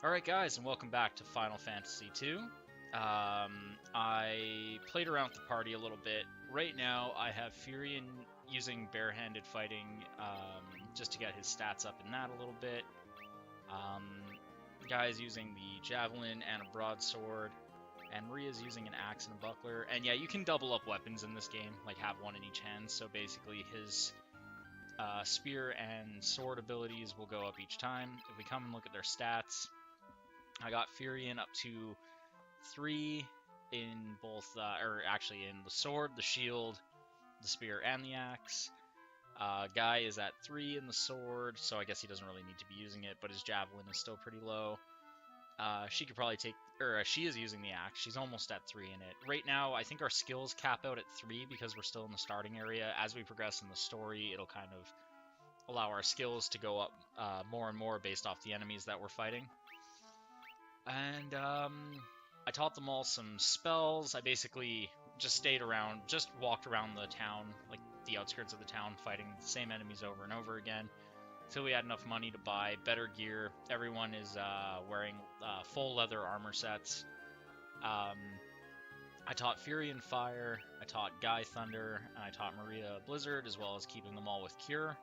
Alright guys, and welcome back to Final Fantasy II. I played around with the party a little bit. Right now I have Firion using barehanded fighting just to get his stats up in that a little bit. Guy's using the javelin and a broadsword, and Maria's using an axe and a buckler. And yeah, you can double up weapons in this game, like have one in each hand, so basically his spear and sword abilities will go up each time. If we come and look at their stats, I got Firion up to 3 in both, or actually in the sword, the shield, the spear, and the axe. Guy is at 3 in the sword, so I guess he doesn't really need to be using it, but his javelin is still pretty low. She could probably take, or she is using the axe. She's almost at 3 in it. Right now, I think our skills cap out at 3 because we're still in the starting area. As we progress in the story, it'll kind of allow our skills to go up more and more based off the enemies that we're fighting. And I taught them all some spells. I basically just stayed around, just walked around the town, like the outskirts of the town, fighting the same enemies over and over again, until we had enough money to buy better gear. Everyone is wearing full leather armor sets. I taught Firion Fire, I taught Guy Thunder, and I taught Maria Blizzard, as well as keeping them all with Cure.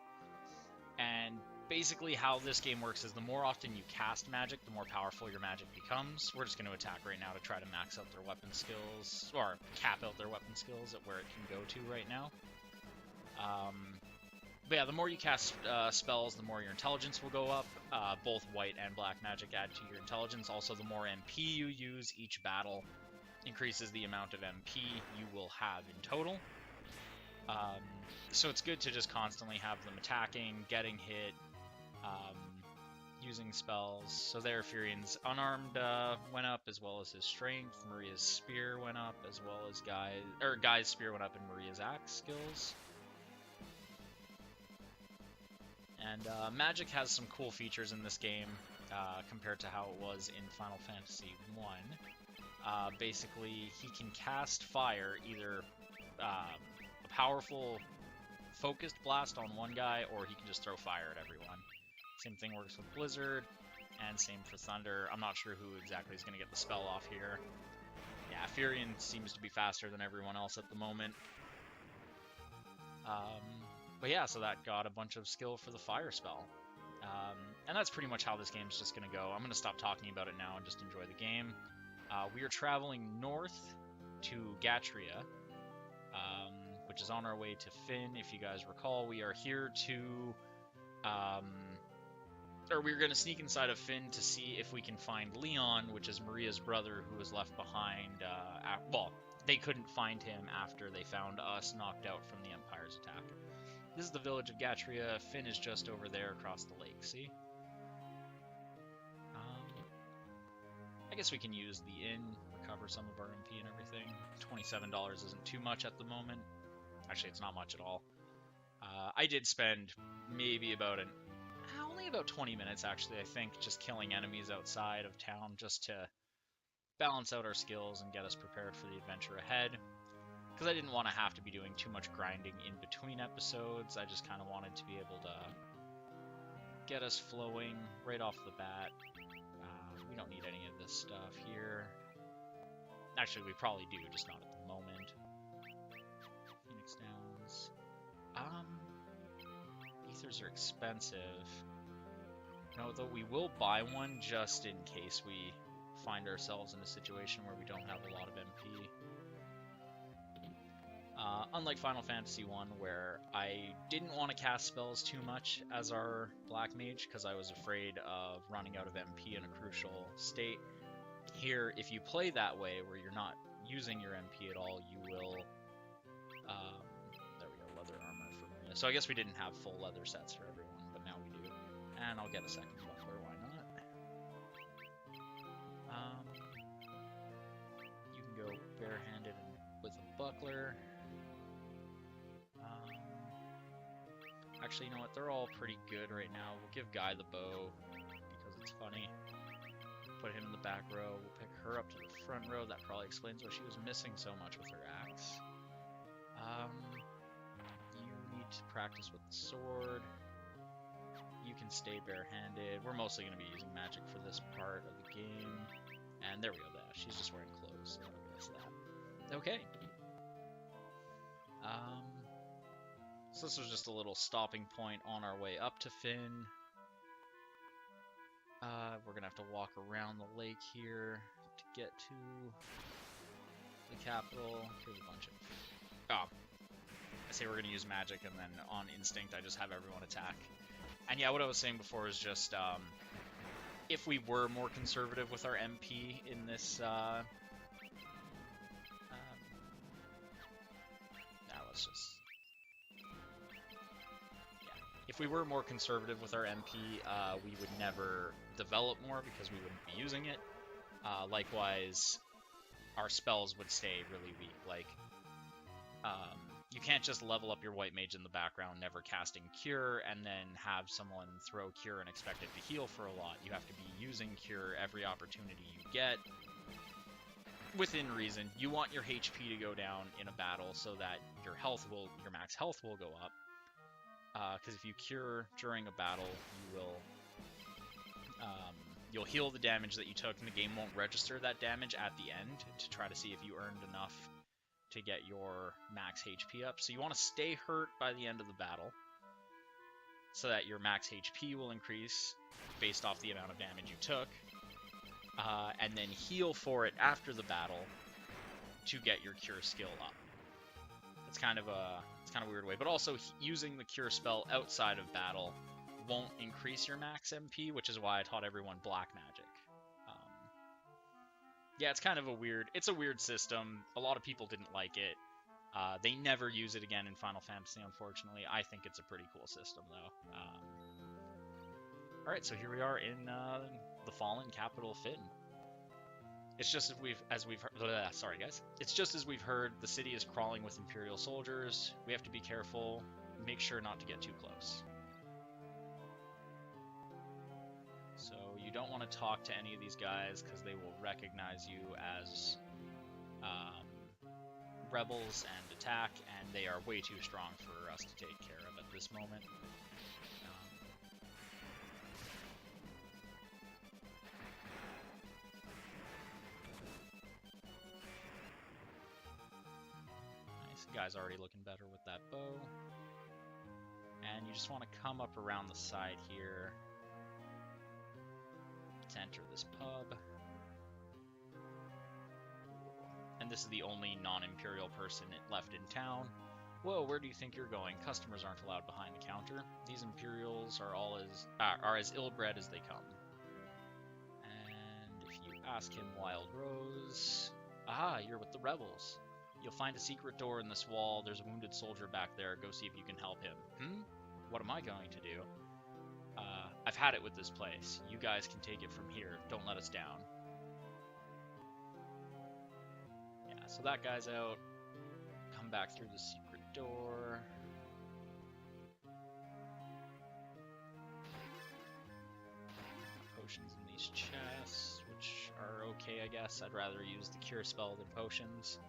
And basically how this game works is the more often you cast magic, the more powerful your magic becomes. We're just going to attack right now to try to max out their weapon skills, or cap out their weapon skills at where it can go to right now. But yeah, the more you cast spells, the more your intelligence will go up. Both white and black magic add to your intelligence. Also, the more MP you use each battle increases the amount of MP you will have in total. So it's good to just constantly have them attacking, getting hit, using spells. So there, Firion's unarmed went up, as well as his strength. Maria's spear went up, as well as Guy's spear went up, and Maria's axe skills. And magic has some cool features in this game compared to how it was in Final Fantasy I. Basically, he can cast fire, either a powerful focused blast on one guy, or he can just throw fire at everyone. Same thing works with Blizzard, and same for Thunder. I'm not sure who exactly is going to get the spell off here. Yeah, Firion seems to be faster than everyone else at the moment. But yeah, so that got a bunch of skill for the fire spell. And that's pretty much how this game's just going to go. I'm going to stop talking about it now and just enjoy the game. We are traveling north to Gatria, which is on our way to Fynn. If you guys recall, we are here to, or we're going to sneak inside of Fynn to see if we can find Leon, which is Maria's brother, who was left behind. Well, they couldn't find him after they found us knocked out from the Empire's attack. This is the village of Gatria. Fynn is just over there across the lake, see? I guess we can use the inn, recover some of our MP and everything. $27 isn't too much at the moment. Actually, it's not much at all. I did spend maybe about only about 20 minutes, actually, I think, just killing enemies outside of town just to balance out our skills and get us prepared for the adventure ahead. Because I didn't want to have to be doing too much grinding in between episodes. I just kind of wanted to be able to get us flowing right off the bat. We don't need any of this stuff here. Actually, we probably do, just not at the moment. Phoenix Downs. Ethers are expensive. No, though we will buy one just in case we find ourselves in a situation where we don't have a lot of MP. Unlike Final Fantasy I, where I didn't want to cast spells too much as our Black Mage, because I was afraid of running out of MP in a crucial state. Here, if you play that way, where you're not using your MP at all, you will... there we go, leather armor for Maria. So I guess we didn't have full leather sets for everyone, but now we do. And I'll get a second buckler, why not? You can go barehanded and with a buckler. Actually, you know what? They're all pretty good right now. We'll give Guy the bow because it's funny. Put him in the back row. We'll pick her up to the front row. That probably explains why she was missing so much with her axe. You need to practice with the sword. You can stay barehanded. We're mostly going to be using magic for this part of the game. And there we go. She's just wearing clothes. So I guess that. Okay. So this was just a little stopping point on our way up to Fynn. We're going to have to walk around the lake here to get to the capital. Here's a bunch of... Oh. I say we're going to use magic, and then on instinct, I just have everyone attack. And yeah, what I was saying before is just, if we were more conservative with our MP in this, let's just... If we were more conservative with our MP, we would never develop more because we wouldn't be using it. Likewise, our spells would stay really weak. Like, you can't just level up your white mage in the background, never casting Cure, and then have someone throw Cure and expect it to heal for a lot. You have to be using Cure every opportunity you get. Within reason, you want your HP to go down in a battle so that your max health will go up. Because if you cure during a battle, you'll heal the damage that you took, and the game won't register that damage at the end to try to see if you earned enough to get your max HP up. So you want to stay hurt by the end of the battle, so that your max HP will increase based off the amount of damage you took, and then heal for it after the battle to get your cure skill up. It's kind of a weird way, but also using the cure spell outside of battle won't increase your max MP, which is why I taught everyone black magic. Yeah, it's kind of a weird system. A lot of people didn't like it. They never use it again in Final Fantasy, unfortunately. I think it's a pretty cool system, though. Alright, so here we are in the fallen capital, Fynn. It's just as we've heard, sorry guys. It's just as we've heard, the city is crawling with Imperial soldiers. We have to be careful, make sure not to get too close. So you don't want to talk to any of these guys because they will recognize you as rebels and attack, and they are way too strong for us to take care of at this moment. Guy's already looking better with that bow. And you just want to come up around the side here to enter this pub. And this is the only non-Imperial person left in town. Whoa, where do you think you're going? Customers aren't allowed behind the counter. These Imperials are as ill-bred as they come. And if you ask him Wild Rose... Aha, you're with the rebels. You'll find a secret door in this wall. There's a wounded soldier back there. Go see if you can help him. What am I going to do? I've had it with this place. You guys can take it from here. Don't let us down. Yeah, so that guy's out. Come back through the secret door. Potions in these chests, which are okay, I guess. I'd rather use the cure spell than potions.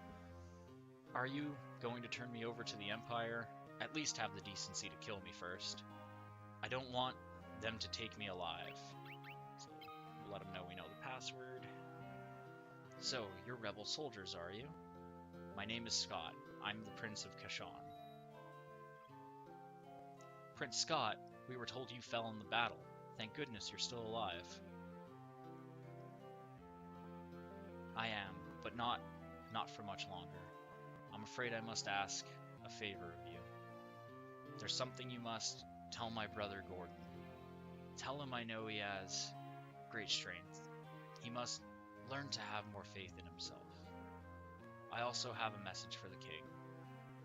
Are you going to turn me over to the Empire? At least have the decency to kill me first. I don't want them to take me alive. So we'll let them know we know the password. So, you're rebel soldiers, are you? My name is Scott. I'm the Prince of Kashan. Prince Scott, we were told you fell in the battle. Thank goodness you're still alive. I am, but not for much longer. I'm afraid I must ask a favor of you. There's something you must tell my brother Gordon. Tell him I know he has great strength. He must learn to have more faith in himself. I also have a message for the king.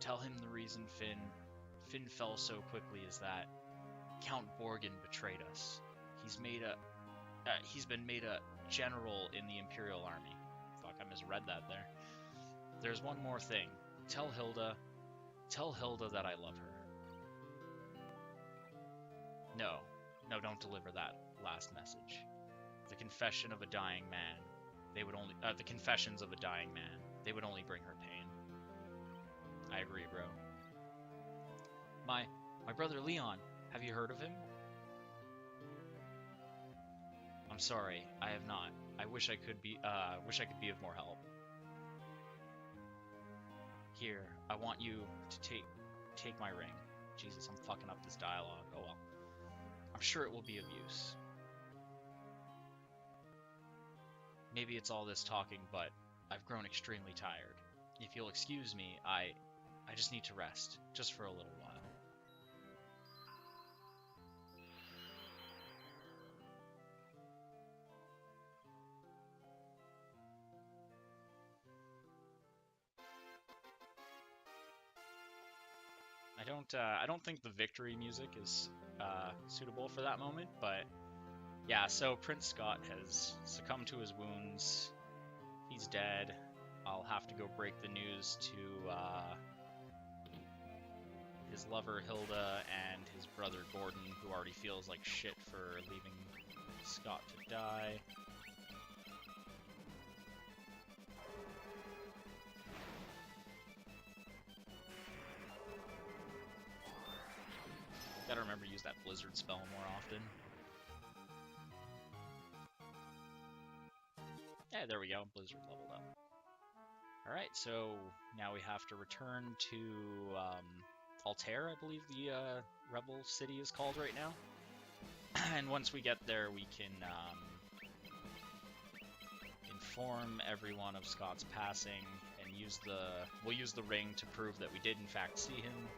Tell him the reason Fynn fell so quickly is that Count Borgin betrayed us. He's been made a general in the Imperial Army. Fuck, I misread that there. There's one more thing. Tell Hilda that I love her. No, don't deliver that last message. The confession of a dying man. The confessions of a dying man. They would only bring her pain. I agree, bro. My brother Leon. Have you heard of him? I'm sorry, I have not. I wish I could be of more help. Here, I want you to take my ring. Jesus, I'm fucking up this dialogue. Oh well. I'm sure it will be of use. Maybe it's all this talking, but I've grown extremely tired. If you'll excuse me, I just need to rest, just for a little while. I don't think the victory music is suitable for that moment, but yeah, so Prince Scott has succumbed to his wounds. He's dead. I'll have to go break the news to his lover Hilda and his brother Gordon, who already feels like shit for leaving Scott to die. Gotta remember to use that blizzard spell more often. Yeah, there we go, blizzard leveled up. Alright, so now we have to return to Altair, I believe the rebel city is called right now. And once we get there, we can inform everyone of Scott's passing and we'll use the ring to prove that we did in fact see him.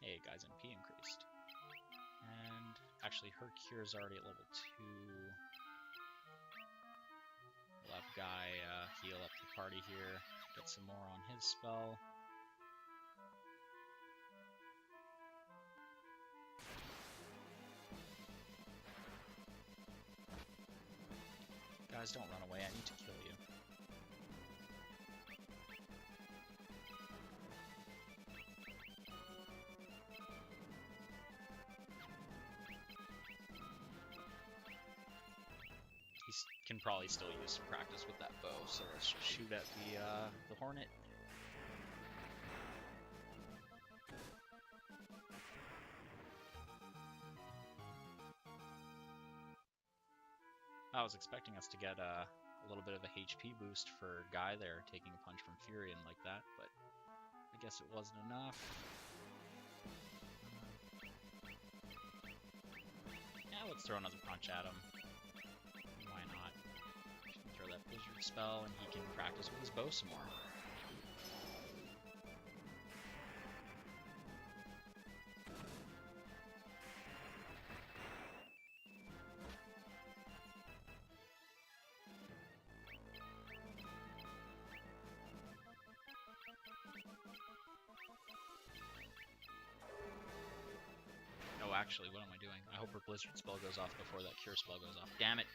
Hey, guys, MP increased. And actually, her cure is already at level 2. We'll have Guy heal up the party here, get some more on his spell. Guys, don't run away, I need to kill you. He can probably still use some practice with that bow, so let's just shoot at the Hornet. I was expecting us to get a little bit of a HP boost for Guy there, taking a punch from Firion like that, but I guess it wasn't enough. Yeah, let's throw another punch at him. Why not? Throw that blizzard spell and he can practice with his bow some more. Oh, actually, what am I doing? I hope her blizzard spell goes off before that cure spell goes off. Damn it!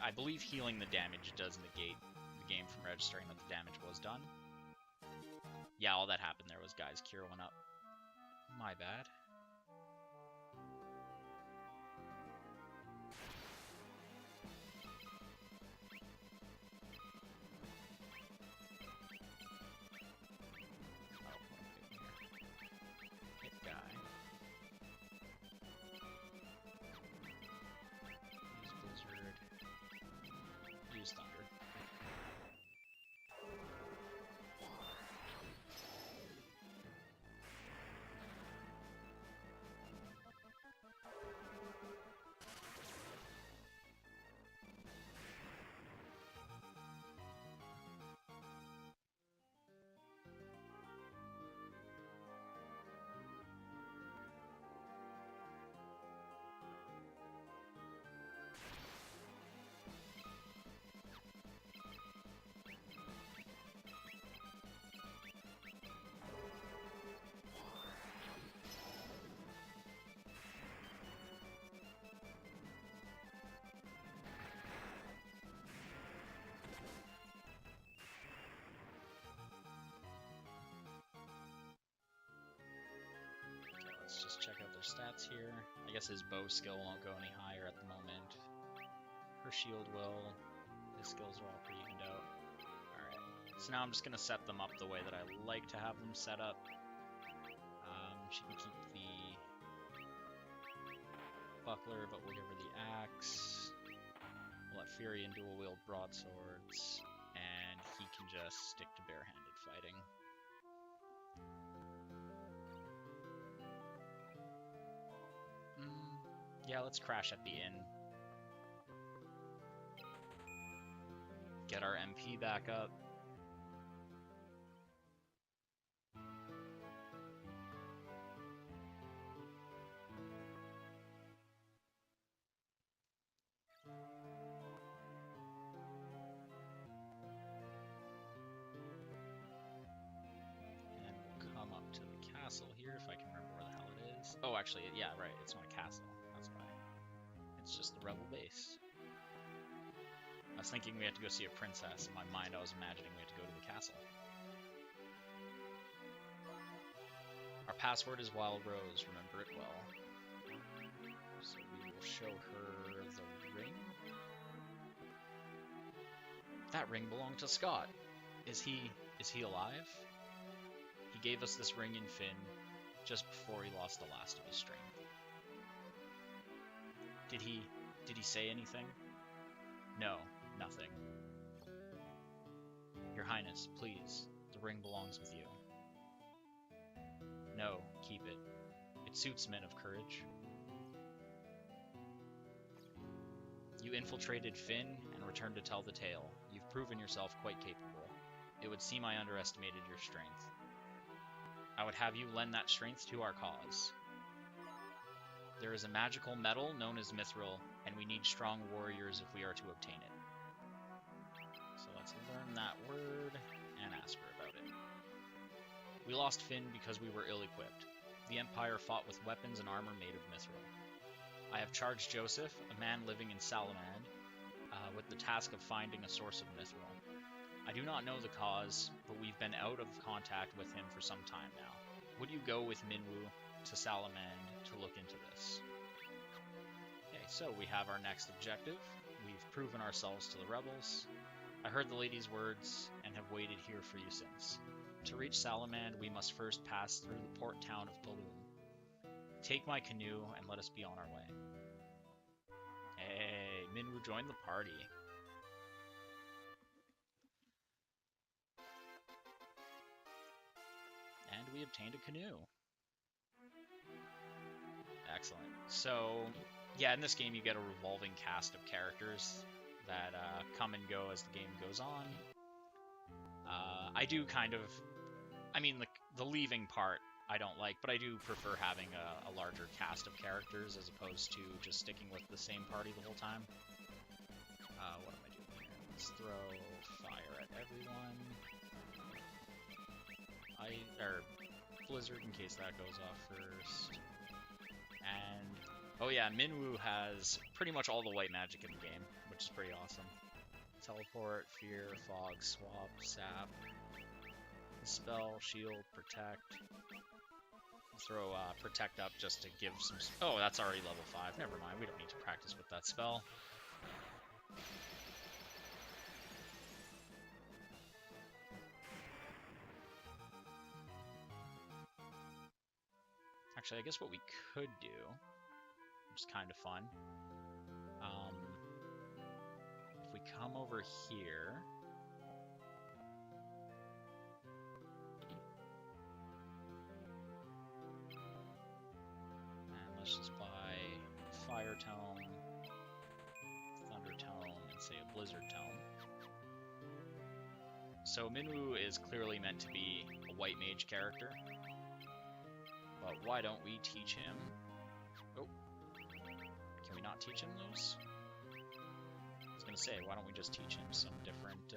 I believe healing the damage does negate the game from registering that the damage was done. Yeah, all that happened there was Guy's cure went up. My bad. Thunder. let's just check out their stats here. I guess his bow skill won't go any higher at the moment. Her shield will. His skills are all pretty evened out. Alright, so now I'm just going to set them up the way that I like to have them set up. She can keep the buckler, but we'll give her the axe. We'll let Firion dual-wield broadswords, and he can just stick to barehanded fighting. Yeah, let's crash at the inn. Get our MP back up. And we'll come up to the castle here if I can remember where the hell it is. Oh, actually, yeah, right, it's not a castle. That's why. It's just the rebel base. I was thinking we had to go see a princess. In my mind, I was imagining we had to go to the castle. Our password is Wild Rose. Remember it well. So we will show her the ring. That ring belonged to Scott. Is he alive? He gave us this ring in Fynn just before he lost the last of his strength. Did he say anything? No, nothing. Your Highness, please. The ring belongs with you. No, keep it. It suits men of courage. You infiltrated Fynn and returned to tell the tale. You've proven yourself quite capable. It would seem I underestimated your strength. I would have you lend that strength to our cause. There is a magical metal known as mithril, and we need strong warriors if we are to obtain it. So let's learn that word and ask her about it. We lost Fynn because we were ill-equipped. The Empire fought with weapons and armor made of mithril. I have charged Joseph, a man living in Salamand, with the task of finding a source of mithril. I do not know the cause, but we've been out of contact with him for some time now. Would you go with Minwu to Salamand to look into this? Okay, so we have our next objective. We've proven ourselves to the rebels. I heard the lady's words and have waited here for you since. To reach Salamand, we must first pass through the port town of Balloon. Take my canoe and let us be on our way. Hey, Minwu joined the party. And we obtained a canoe. Excellent. So, yeah, in this game you get a revolving cast of characters that come and go as the game goes on. I do kind of... I mean, the leaving part I don't like, but I do prefer having a larger cast of characters as opposed to just sticking with the same party the whole time. What am I doing here? Let's throw fire at everyone. Blizzard in case that goes off first. And, oh yeah, Minwu has pretty much all the white magic in the game, which is pretty awesome. Teleport, Fear, Fog, Swap, Sap, Spell, Shield, Protect. Throw Protect up just to give some... Oh, that's already level 5. Never mind, we don't need to practice with that spell. Actually, I guess what we could do, which is kind of fun, if we come over here, and let's just buy Fire Tome, Thunder Tome, and say a Blizzard Tome. So Minwu is clearly meant to be a white mage character. But why don't we teach him... Oh. Can we not teach him those? I was going to say, why don't we just teach him some different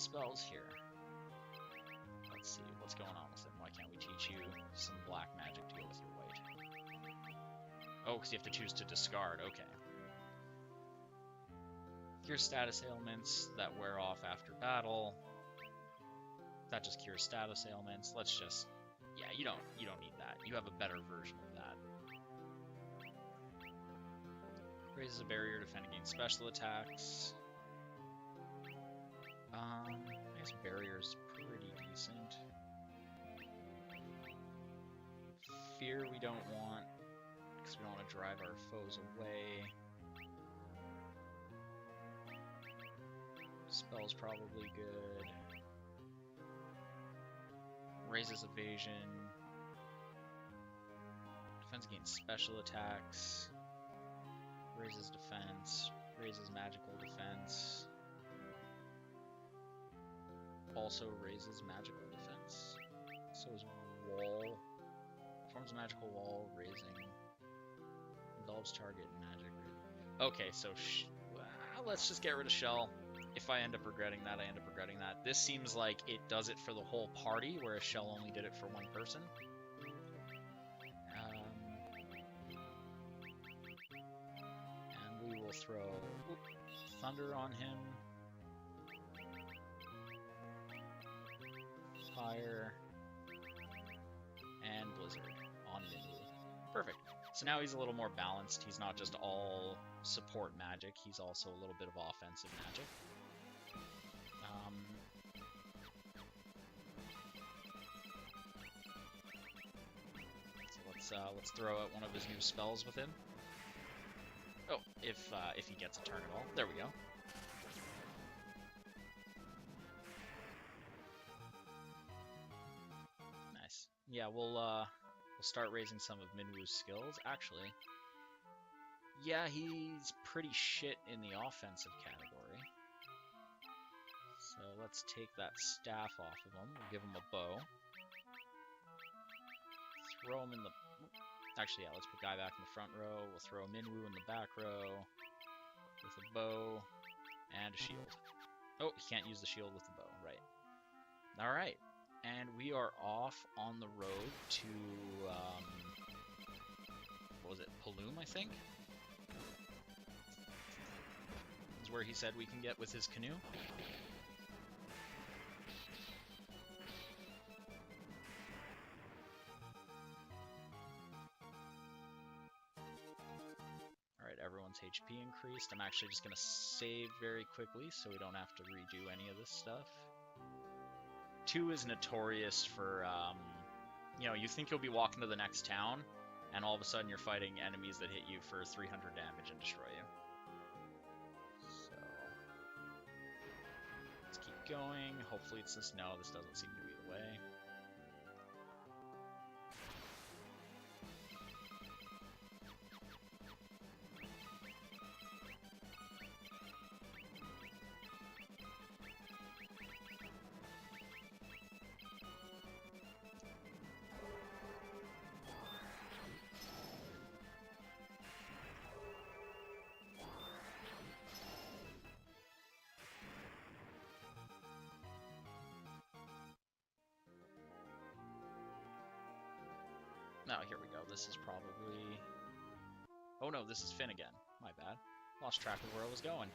spells here? Let's see, what's going on with him? Why can't we teach you some black magic to go with your white? Oh, because you have to choose to discard. Okay. Cure status ailments that wear off after battle. That just cures status ailments. Let's just Yeah, you don't need that. You have a better version of that. Raises a barrier to defend against special attacks. I guess barrier's pretty decent. Fear we don't want, because we don't want to drive our foes away. Spell's probably good. Raises evasion. Defense against special attacks. Raises defense. Raises magical defense. Also raises magical defense. So is wall. Forms a magical wall, raising. Envelops target in magic. Okay, so well, let's just get rid of Shell. If I end up regretting that, I end up regretting that. This seems like it does it for the whole party, whereas Shell only did it for one person. And we will throw Thunder on him. Fire. And Blizzard on Minwu. Perfect. So now he's a little more balanced. He's not just all support magic. He's also a little bit of offensive magic. So let's throw out one of his new spells with him. Oh, if he gets a turn at all. There we go. Nice. Yeah, we'll start raising some of Minwu's skills. Actually, yeah, he's pretty shit in the offensive category. So let's take that staff off of him. We'll give him a bow. Throw him in the... Actually, yeah, let's put Guy back in the front row. We'll throw Minwu in the back row with a bow and a shield. Oh, he can't use the shield with the bow, right. Alright, and we are off on the road to, what was it, Paloom, I think? Is where he said we can get with his canoe. Everyone's HP increased. I'm actually just going to save very quickly so we don't have to redo any of this stuff. 2 is notorious for, you know, you think you'll be walking to the next town, and all of a sudden you're fighting enemies that hit you for 300 damage and destroy you. So, let's keep going. Hopefully it's this. No, this doesn't seem to be the way. No, here we go. This is probably... Oh no, this is Fynn again. My bad. Lost track of where I was going.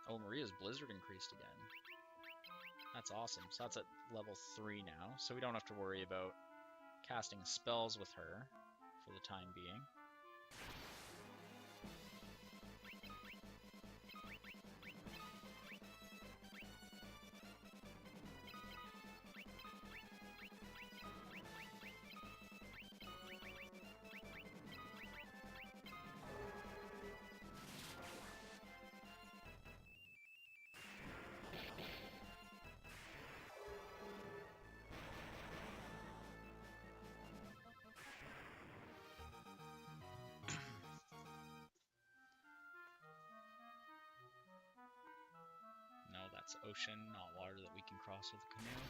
Oh, Maria's Blizzard increased again. That's awesome. So that's at level 3 now, so we don't have to worry about casting spells with her for the time being. That's ocean, not water that we can cross with a canoe.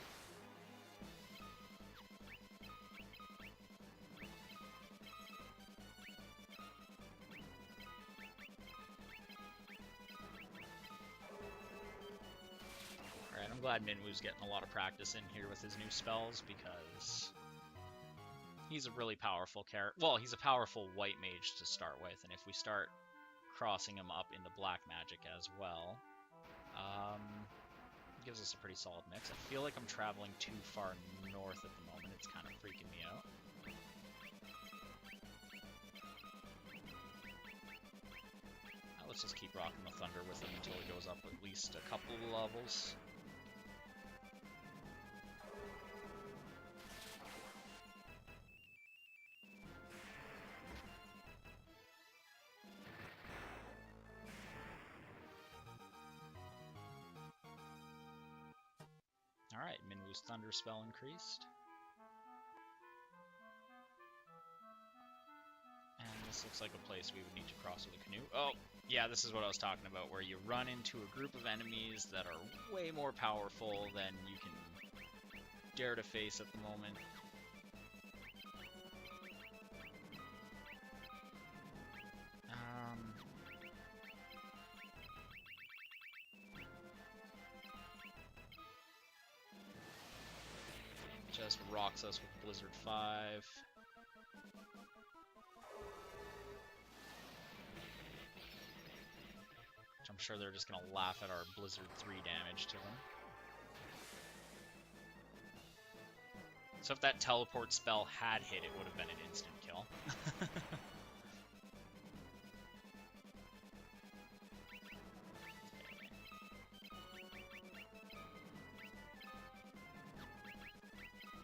glad Minwu's getting a lot of practice in here with his new spells, because he's a really powerful character. Well, he's a powerful white mage to start with, and if we start crossing him up into black magic as well, it gives us a pretty solid mix. I feel like I'm traveling too far north at the moment. It's kind of freaking me out. Let's just keep rocking the thunder with him until he goes up at least a couple of levels. Alright, Minwu's thunder spell increased. And this looks like a place we would need to cross with a canoe. Oh, yeah, this is what I was talking about, where you run into a group of enemies that are way more powerful than you can dare to face at the moment. Just rocks us with Blizzard 5. I'm sure they're just going to laugh at our Blizzard 3 damage to them. So if that teleport spell had hit, it would have been an instant kill.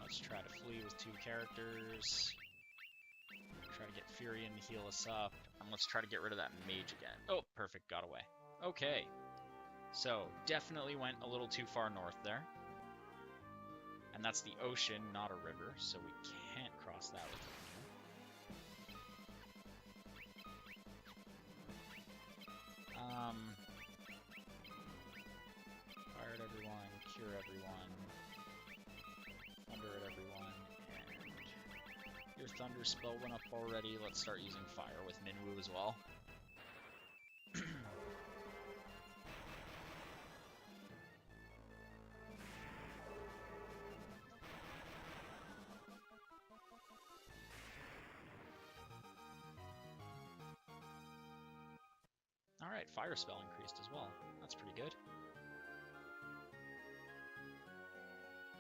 Let's try to flee with 2 characters. Try to get Firion to heal us up. And let's try to get rid of that mage again. Oh, perfect, got away. Okay, so definitely went a little too far north there. And that's the ocean, not a river, so we can't cross that with a canoe. Fire at everyone, cure everyone, thunder at everyone, and your thunder spell went up already. Let's start using fire with Minwu as well. Alright, fire spell increased as well. That's pretty good.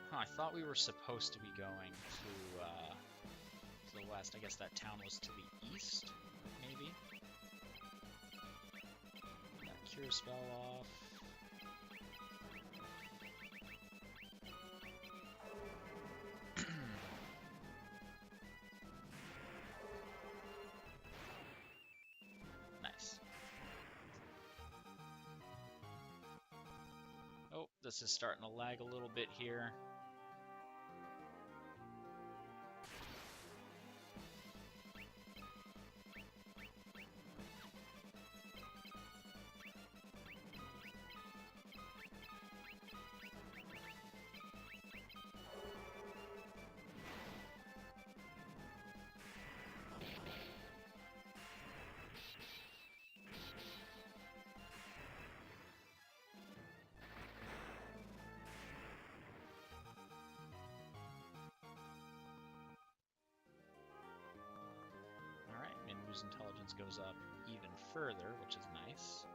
Huh, I thought we were supposed to be going to the west. I guess that town was to the east, maybe? That cure spell off. Oh, this is starting to lag a little bit here. Intelligence goes up even further, which is nice.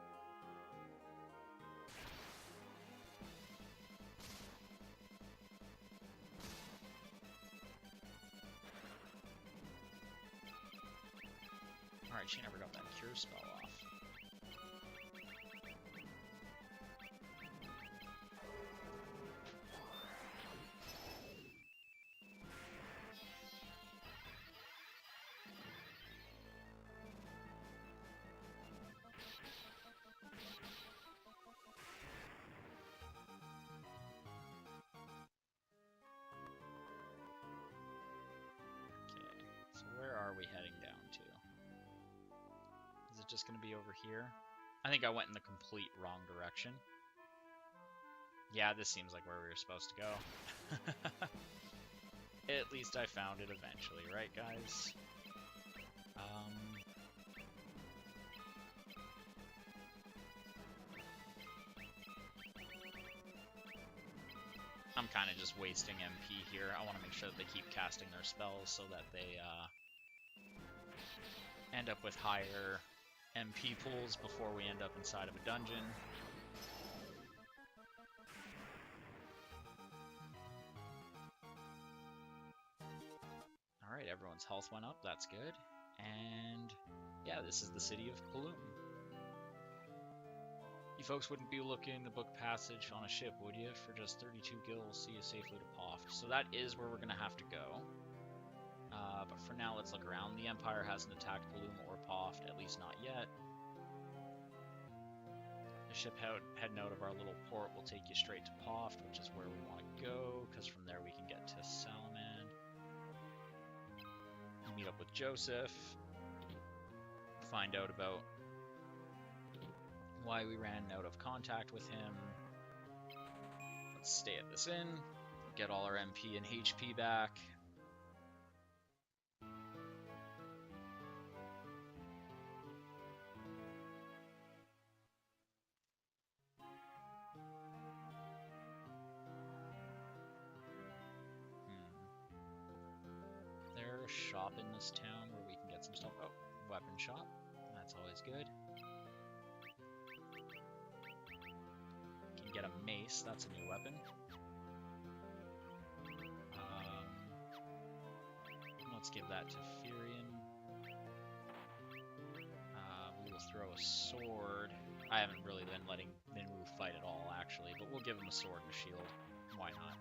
Alright, she never got that cure spell off. Heading down to? Is it just going to be over here? I think I went in the complete wrong direction. Yeah, this seems like where we were supposed to go. At least I found it eventually, right, guys? I'm kind of just wasting MP here. I want to make sure that they keep casting their spells so that they end up with higher MP pools before we end up inside of a dungeon. Alright, everyone's health went up, that's good. And yeah, this is the city of Paloom. You folks wouldn't be looking to book passage on a ship, would you? For just 32 gil, see you safely to Poft. So that is where we're going to have to go. But for now, let's look around. The Empire hasn't attacked Paloom or Poft, at least not yet. The ship heading out of our little port will take you straight to Poft, which is where we want to go, because from there we can get to Salamand. Meet up with Joseph. Find out about why we ran out of contact with him. Let's stay at this inn, get all our MP and HP back. There's a shop in this town where we can get some stuff. Oh, weapon shop. That's always good. Get a mace, that's a new weapon. Let's give that to Firion. We will throw a sword. I haven't really been letting Minwu fight at all, actually, but we'll give him a sword and a shield. Why not?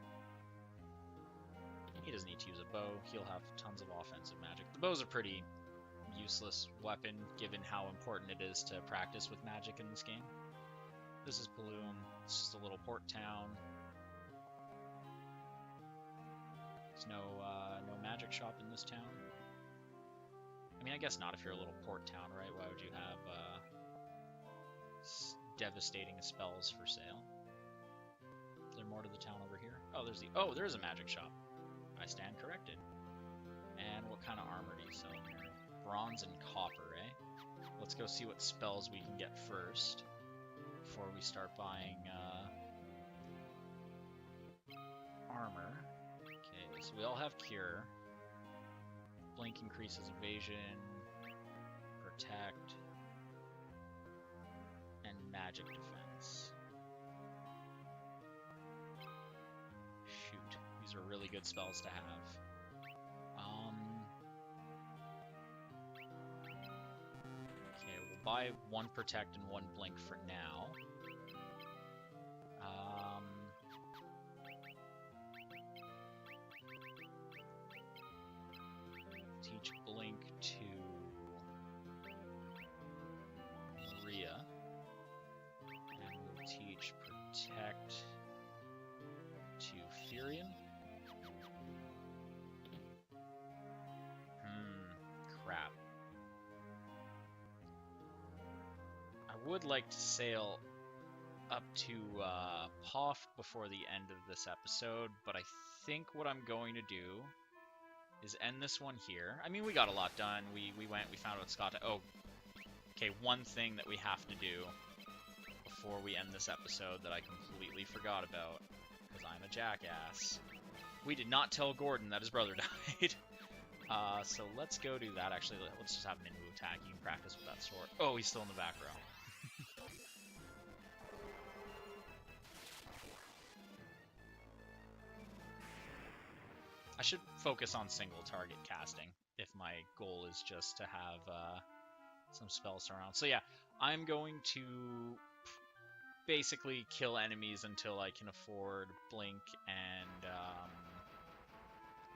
He doesn't need to use a bow. He'll have tons of offensive magic. The bow's a pretty useless weapon, given how important it is to practice with magic in this game. This is Paloom. It's just a little port town. There's no magic shop in this town. I mean, I guess not if you're a little port town, right? Why would you have devastating spells for sale? Is there more to the town over here? Oh, there's a magic shop. I stand corrected. And what kind of armor do you sell here? Bronze and copper, eh? Let's go see what spells we can get first before we start buying armor. Okay, so we all have Cure. Blink increases evasion, Protect, and Magic Defense. Shoot, these are really good spells to have. Okay, we'll buy one Protect and one Blink for now. Teach Blink to Maria, and we'll teach Protect to Firion. Crap. I would like to sail up to Poft before the end of this episode, but I think what I'm going to do is end this one here. I mean, we got a lot done. We found out Scott. Oh, okay, one thing that we have to do before we end this episode that I completely forgot about, because I'm a jackass. We did not tell Gordon that his brother died. So let's go do that. Actually, let's just have Minwu attack. You can practice with that sword. Oh, he's still in the back row. I should focus on single target casting if my goal is just to have some spells around. So yeah, I'm going to basically kill enemies until I can afford Blink and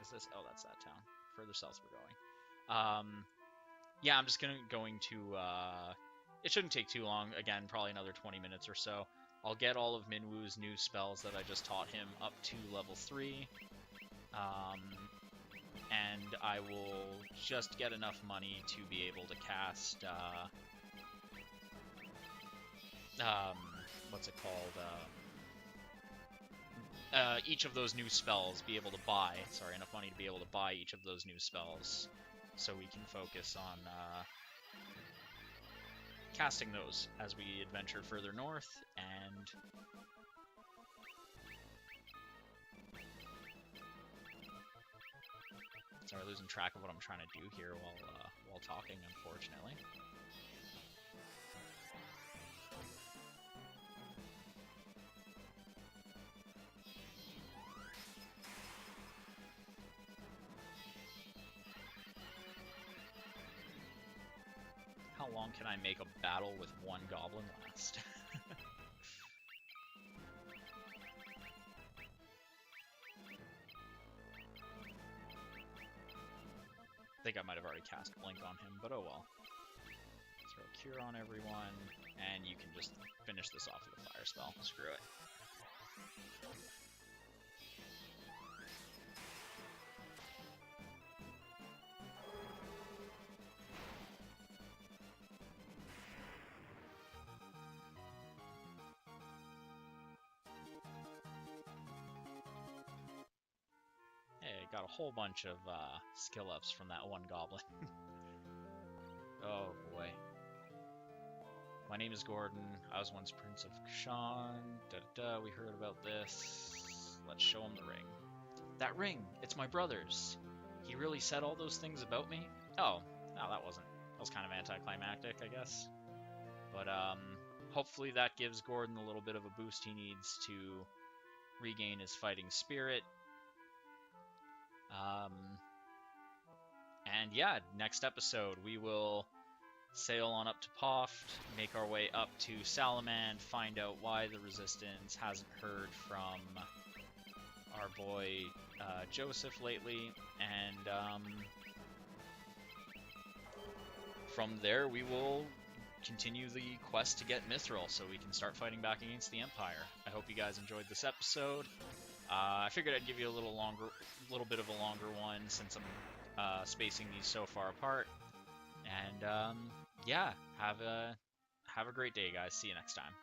is this? Oh, that's that town. Further south we're going. Yeah, I'm just going to it shouldn't take too long. Again, probably another 20 minutes or so. I'll get all of Minwu's new spells that I just taught him up to level 3. And I will just get enough money to be able to cast, what's it called, each of those new spells, be able to buy, enough money to be able to buy each of those new spells, so we can focus on, casting those as we adventure further north, and Start losing track of what I'm trying to do here while talking, unfortunately. How long can I make a battle with one goblin last? I think I might have already cast Blink on him, but oh well. Throw Cure on everyone, and you can just finish this off with a fire spell. Screw it. Hey, got a whole bunch of skill ups from that one goblin. Oh boy. My name is Gordon. I was once Prince of Kushan. We heard about this. Let's show him the ring. That ring! It's my brother's! He really said all those things about me? Oh, no, that was kind of anticlimactic, I guess. But, hopefully that gives Gordon a little bit of a boost he needs to regain his fighting spirit. And yeah, next episode we will sail on up to Poft, make our way up to Salamand, find out why the Resistance hasn't heard from our boy Joseph lately, and from there we will continue the quest to get Mithril so we can start fighting back against the Empire. I hope you guys enjoyed this episode. I figured I'd give you a little bit of a longer one since I'm spacing these so far apart. And yeah, have a great day, guys. See you next time.